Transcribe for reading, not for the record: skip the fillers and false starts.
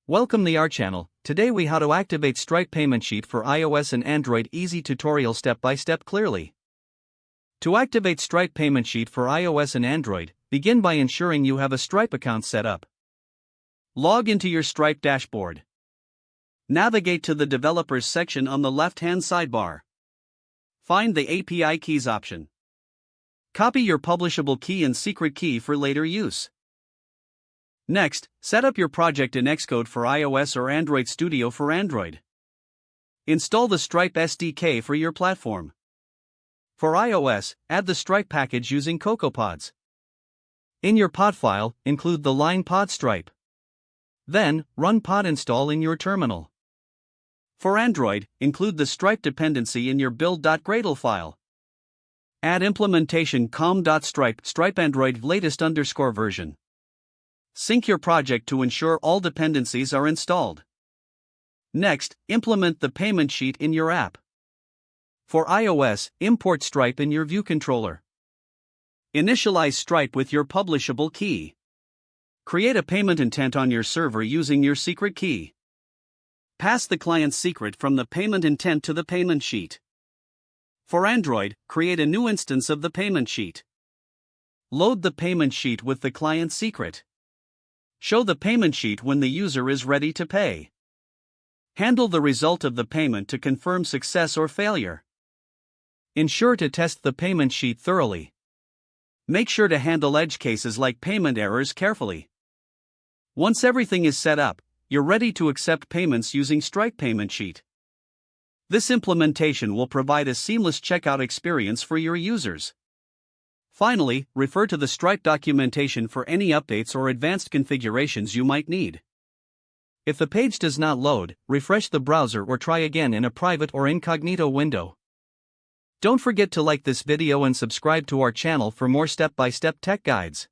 Welcome to our channel. Today we how to activate Stripe PaymentSheet for iOS and Android. Easy tutorial step by step clearly. To activate Stripe PaymentSheet for iOS and Android, begin by ensuring you have a Stripe account set up. Log into your Stripe dashboard. Navigate to the Developers section on the left-hand sidebar. Find the API Keys option. Copy your publishable key and secret key for later use. Next, set up your project in Xcode for iOS or Android Studio for Android. Install the Stripe SDK for your platform. For iOS, add the Stripe package using CocoaPods. In your pod file, include the line pod Stripe. Then, run pod install in your terminal. For Android, include the Stripe dependency in your build.gradle file. Add implementation com.stripe Stripe Android latest _version. Sync your project to ensure all dependencies are installed. Next, implement the payment sheet in your app. For iOS, import Stripe in your view controller. Initialize Stripe with your publishable key. Create a payment intent on your server using your secret key. Pass the client's secret from the payment intent to the payment sheet. For Android, create a new instance of the payment sheet. Load the payment sheet with the client's secret. Show the payment sheet when the user is ready to pay. Handle the result of the payment to confirm success or failure. Ensure to test the payment sheet thoroughly. Make sure to handle edge cases like payment errors carefully. Once everything is set up, you're ready to accept payments using Stripe Payment Sheet. This implementation will provide a seamless checkout experience for your users. Finally, refer to the Stripe documentation for any updates or advanced configurations you might need. If the page does not load, refresh the browser or try again in a private or incognito window. Don't forget to like this video and subscribe to our channel for more step-by-step tech guides.